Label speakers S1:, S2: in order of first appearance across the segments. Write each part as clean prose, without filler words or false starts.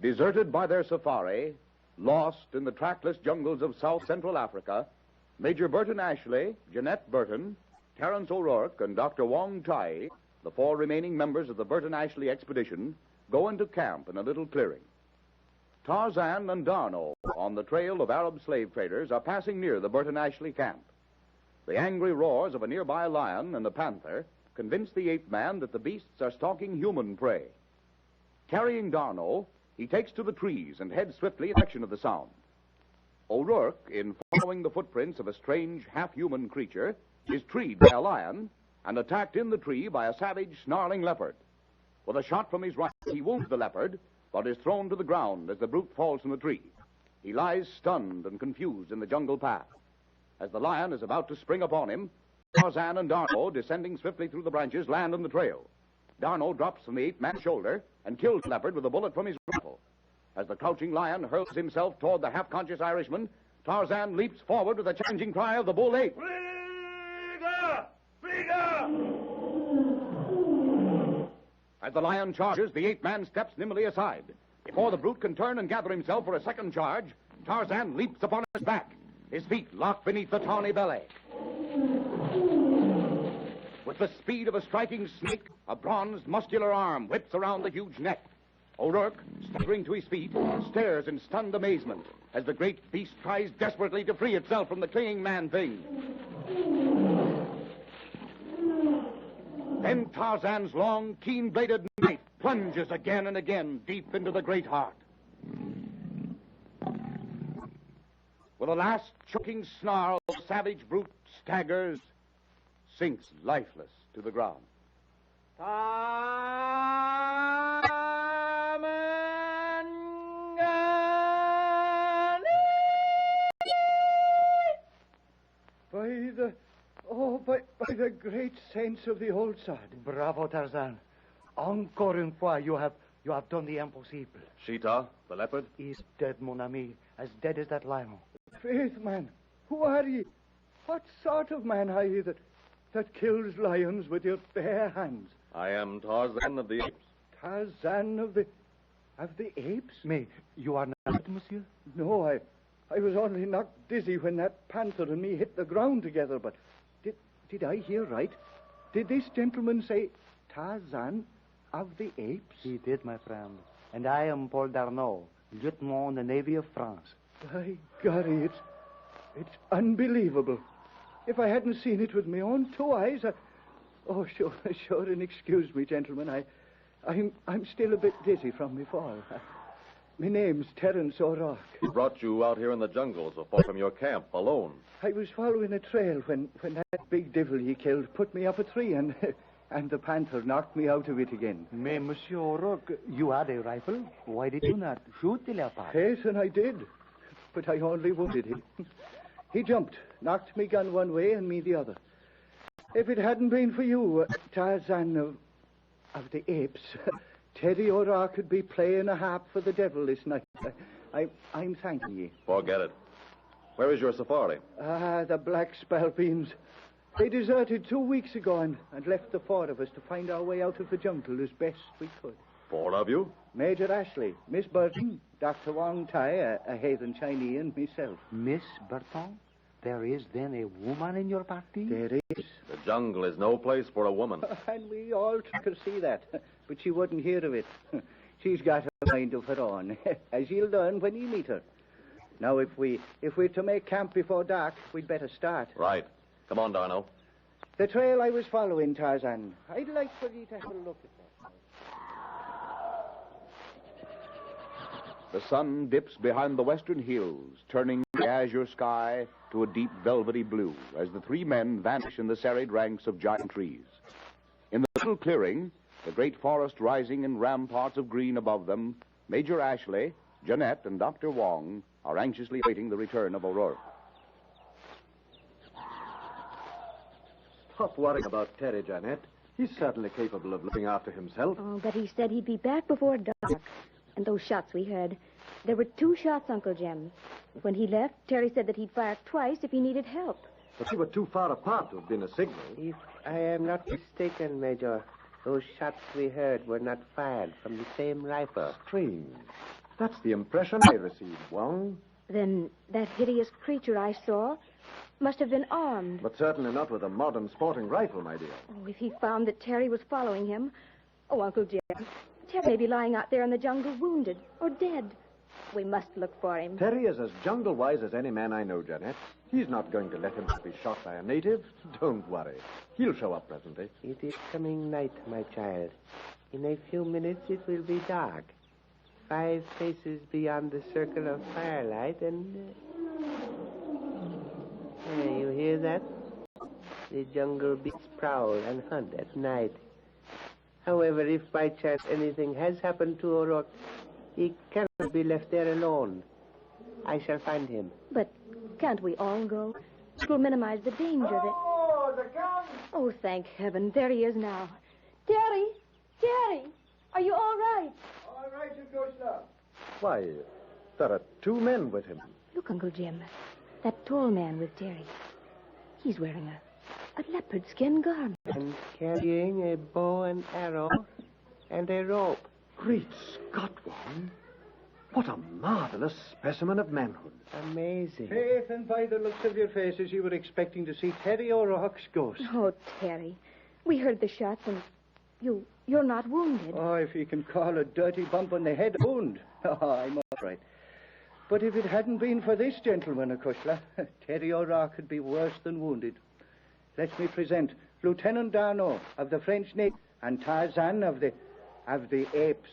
S1: Deserted by their safari, lost in the trackless jungles of South Central Africa, Major Burton Ashley, Jeanette Burton, Terence O'Rourke, and Dr. Wong Tai, the 4 remaining members of the Burton Ashley expedition, go into camp in a little clearing. Tarzan and Darno, on the trail of Arab slave traders, are passing near the Burton Ashley camp. The angry roars of a nearby lion and a panther convince the ape man that the beasts are stalking human prey. Carrying Darno, he takes to the trees and heads swiftly in the direction of the sound. O'Rourke, in following the footprints of a strange half-human creature, is treed by a lion and attacked in the tree by a savage, snarling leopard. With a shot from his rifle, he wounds the leopard, but is thrown to the ground as the brute falls from the tree. He lies stunned and confused in the jungle path. As the lion is about to spring upon him, Tarzan and Darno, descending swiftly through the branches, land on the trail. Darno drops from the ape-man's shoulder and kills the leopard with a bullet from his rifle. As the crouching lion hurls himself toward the half-conscious Irishman, Tarzan leaps forward with a challenging cry of the bull ape.
S2: Friga! Friga!
S1: As the lion charges, the ape-man steps nimbly aside. Before the brute can turn and gather himself for a second charge, Tarzan leaps upon his back, his feet locked beneath the tawny belly. With the speed of a striking snake, a bronzed, muscular arm whips around the huge neck. O'Rourke, staggering to his feet, stares in stunned amazement as the great beast tries desperately to free itself from the clinging man-thing. Then Tarzan's long, keen-bladed knife plunges again and again deep into the great heart. With a last choking snarl, the savage brute staggers, sinks lifeless to the ground.
S3: By the great saints of the old sod.
S4: Bravo, Tarzan. Encore une fois, you have done the impossible.
S5: Sheeta, the leopard?
S4: He's dead, mon ami. As dead as that lion.
S3: Faith, man, who are ye? What sort of man are ye that kills lions with your bare hands?
S5: I am Tarzan of the Apes.
S3: Tarzan of the apes?
S4: Mais you are not, monsieur?
S3: No, I was only knocked dizzy when that panther and me hit the ground together, but did I hear right? Did this gentleman say Tarzan of the Apes?
S4: He did, my friend. And I am Paul Darno, lieutenant in the Navy of France.
S3: By golly, it's unbelievable. If I hadn't seen it with my own 2 eyes, Oh, sure, and excuse me, gentlemen. I'm still a bit dizzy from my fall. My name's Terence O'Rourke.
S5: He brought you out here in the jungle so far from your camp, alone.
S3: I was following a trail when that big devil he killed put me up a tree, and the panther knocked me out of it again.
S4: Mais, Monsieur O'Rourke, you had a rifle. Why did you not shoot the leopard?
S3: Yes, and I did. But I only wounded him. He jumped, knocked me gun one way and me the other. If it hadn't been for you, Tarzan of the Apes, Teddy O'Rourke could be playing a harp for the devil this night. I'm thanking ye.
S5: Forget it. Where is your safari?
S3: The Black Spalpeens. They deserted 2 weeks ago and left the 4 of us to find our way out of the jungle as best we could.
S5: 4 of you?
S3: Major Ashley, Miss Burton, Dr. Wong Tai, a heathen Chinese, and myself.
S4: Miss Burton? There is then a woman in your party?
S3: There is.
S5: The jungle is no place for a woman.
S3: And we all could see that. But she wouldn't hear of it. She's got a mind of her own, as you'll learn when you meet her. Now, if we're to make camp before dark, we'd better start.
S5: Right. Come on, Darno.
S3: The trail I was following, Tarzan. I'd like for you to have a look at that.
S1: The sun dips behind the western hills, turning the azure sky to a deep velvety blue as the 3 men vanish in the serried ranks of giant trees. In the little clearing, the great forest rising in ramparts of green above them, Major Ashley, Jeanette, and Dr. Wong are anxiously awaiting the return of O'Rourke.
S6: Stop worrying about Terry, Jeanette. He's certainly capable of looking after himself.
S7: Oh, but he said he'd be back before dark. And those shots we heard. There were 2 shots, Uncle Jim. When he left, Terry said that he'd fire twice if he needed help.
S6: But they were too far apart to have been a signal.
S8: If I am not mistaken, Major, those shots we heard were not fired from the same rifle.
S6: Strange. That's the impression I received, Wong.
S7: Then that hideous creature I saw must have been armed.
S6: But certainly not with a modern sporting rifle, my dear.
S7: Oh, if he found that Terry was following him. Oh, Uncle Jim, Terry may be lying out there in the jungle wounded or dead. We must look for him.
S6: Terry is as jungle-wise as any man I know, Janet. He's not going to let himself be shot by a native. Don't worry. He'll show up presently.
S8: It is coming night, my child. In a few minutes it will be dark. 5 paces beyond the circle of firelight, and... you hear that? The jungle beasts prowl and hunt at night. However, if by chance anything has happened to O'Rourke, he cannot be left there alone. I shall find him.
S7: But can't we all go? It will minimize the danger that...
S3: Oh, the gun!
S7: Oh, thank heaven. There he is now. Terry! Terry! Are you all right?
S3: All right, you go, sir.
S6: Why, there are 2 men with him.
S7: Look, Uncle Jim. That tall man with Terry. He's wearing a leopard skin garment.
S8: And carrying a bow and arrow and a rope.
S6: Great Scott, Wong. What a marvelous specimen of manhood.
S8: Amazing.
S3: Faith, and by the looks of your faces, you were expecting to see Terry O'Rourke's ghost.
S7: Oh, Terry. We heard the shots and you're not wounded.
S3: Oh, if you can call a dirty bump on the head a wound. Oh, I'm all right. But if it hadn't been for this gentleman, Acushla, Terry O'Rourke would be worse than wounded. Let me present Lieutenant Darnot of the French Navy and Tarzan of the Apes.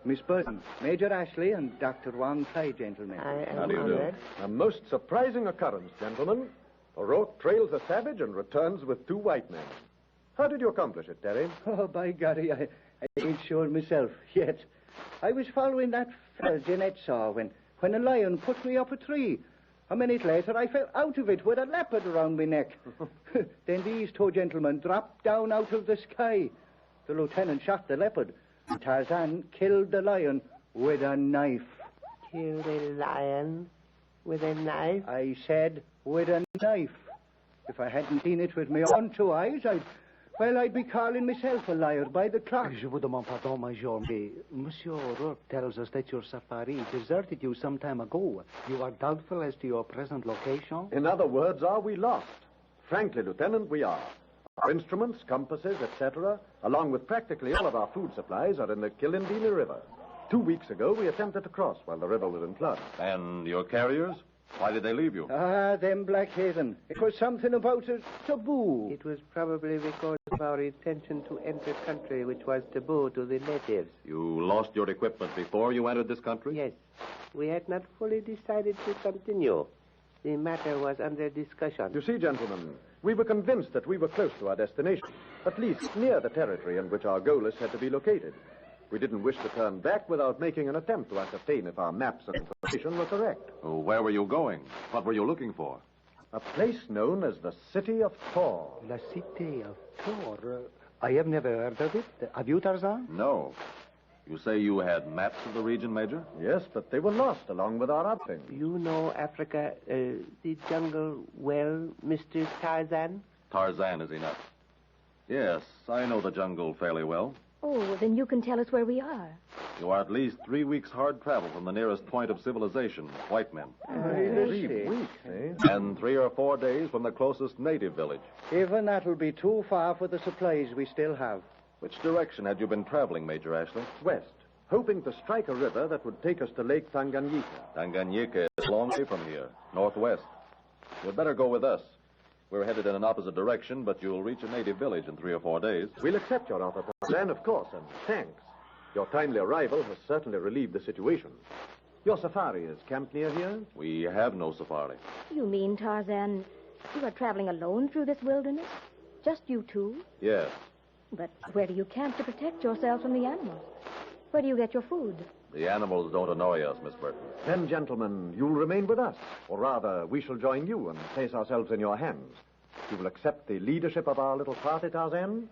S3: Miss Burton, Major Ashley, and Dr. Wong Tai, gentlemen.
S5: How do you do?
S6: A most surprising occurrence, gentlemen. O'Rourke trails a savage and returns with 2 white men. How did you accomplish it, Terry?
S3: Oh, by golly, I ain't sure myself yet. I was following that fellow Jeanette saw when a lion put me up a tree. A minute later, I fell out of it with a leopard around my neck. Then these 2 gentlemen dropped down out of the sky. The lieutenant shot the leopard. Tarzan killed the lion with a knife.
S8: Killed a lion with a knife?
S3: I said with a knife. If I hadn't seen it with my own 2 eyes, I'd be calling myself a liar by the clock.
S4: Je vous demande pardon, Major, mais Monsieur O'Rourke tells us that your safari deserted you some time ago. You are doubtful as to your present location?
S6: In other words, are we lost? Frankly, Lieutenant, we are. Our instruments, compasses, etc., along with practically all of our food supplies, are in the Kilindini River. 2 weeks ago, we attempted to cross while the river was in flood.
S5: And your carriers? Why did they leave you?
S3: Ah, them Blackhaven. It was something about a taboo.
S8: It was probably because of our intention to enter country which was taboo to the natives.
S5: You lost your equipment before you entered this country?
S8: Yes. We had not fully decided to continue. The matter was under discussion.
S6: You see, gentlemen, we were convinced that we were close to our destination, at least near the territory in which our goal is said to be located. We didn't wish to turn back without making an attempt to ascertain if our maps and information were correct.
S5: Oh, where were you going? What were you looking for?
S6: A place known as the City of Tohr.
S4: La Cité of Tohr. I have never heard of it. Have you, Tarzan?
S5: No. You say you had maps of the region, Major?
S6: Yes, but they were lost along with our outfit.
S8: You know Africa, the jungle well, Mr. Tarzan?
S5: Tarzan, is he not? Yes, I know the jungle fairly well.
S7: Oh, then you can tell us where we are.
S5: You are at least 3 weeks' hard travel from the nearest point of civilization, white men.
S6: 3 weeks, eh?
S5: And 3 or 4 days from the closest native village.
S3: Even that'll be too far for the supplies we still have.
S5: Which direction had you been traveling, Major Ashley?
S6: West, hoping to strike a river that would take us to Lake Tanganyika.
S5: Tanganyika is a long way from here, northwest. You'd better go with us. We're headed in an opposite direction, but you'll reach a native village in 3 or 4 days.
S6: We'll accept your offer, Tarzan, of course, and thanks. Your timely arrival has certainly relieved the situation. Your safari is camped near here?
S5: We have no safari.
S7: You mean, Tarzan, you are traveling alone through this wilderness? Just you 2?
S5: Yes.
S7: But where do you camp to protect yourselves from the animals? Where do you get your food?
S5: The animals don't annoy us, Miss Burton.
S6: Then, gentlemen, you'll remain with us. Or rather, we shall join you and place ourselves in your hands. You will accept the leadership of our little party, Tarzan?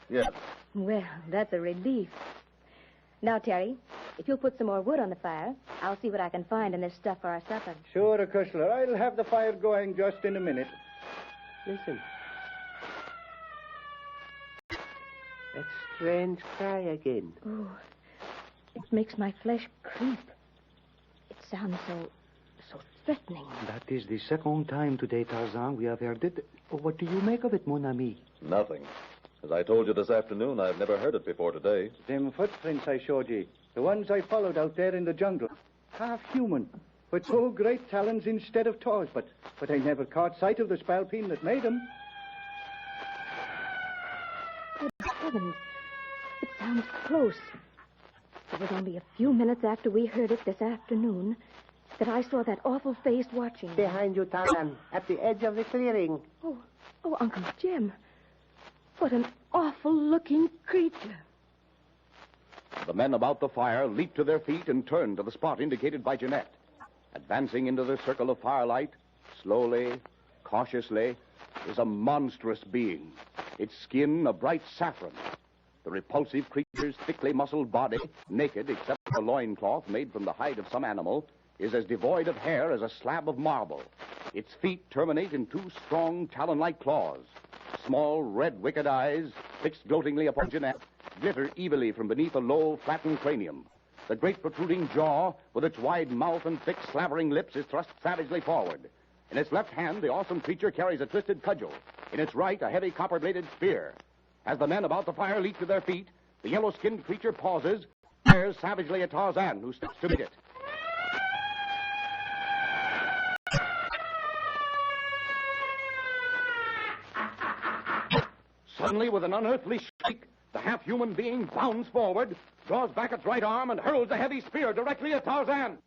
S5: Yes.
S7: Well, that's a relief. Now, Terry, if you'll put some more wood on the fire, I'll see what I can find in this stuff for our supper.
S3: Sure, Acushla. I'll have the fire going just in a minute.
S8: Listen. That strange cry again.
S7: Oh, it makes my flesh creep. sounds so threatening.
S4: That is the second time today, Tarzan, we have heard it. What do you make of it, mon ami?
S5: Nothing. As I told you this afternoon, I've never heard it before today.
S3: Them footprints I showed ye, the ones I followed out there in the jungle, half human, with two great talons instead of claws, but I never caught sight of the spalpeen that made them.
S7: Good heavens. It sounds close. It was only a few minutes after we heard it this afternoon that I saw that awful face watching.
S8: Behind you, Tarzan, at the edge of the clearing.
S7: Oh, Uncle Jim. What an awful-looking creature.
S1: The men about the fire leaped to their feet and turned to the spot indicated by Jeanette. Advancing into the circle of firelight, slowly, cautiously, is a monstrous being, its skin a bright saffron. The repulsive creature's thickly muscled body, naked except for a loincloth made from the hide of some animal, is as devoid of hair as a slab of marble. Its feet terminate in two strong talon-like claws. Small, red, wicked eyes, fixed gloatingly upon Jeanette, glitter evilly from beneath a low, flattened cranium. The great protruding jaw, with its wide mouth and thick, slavering lips, is thrust savagely forward. In its left hand, the awesome creature carries a twisted cudgel. In its right, a heavy copper-bladed spear. As the men about the fire leap to their feet, the yellow-skinned creature pauses, stares savagely at Tarzan, who steps to meet it. Suddenly, with an unearthly shriek, the half-human being bounds forward, draws back its right arm, and hurls a heavy spear directly at Tarzan.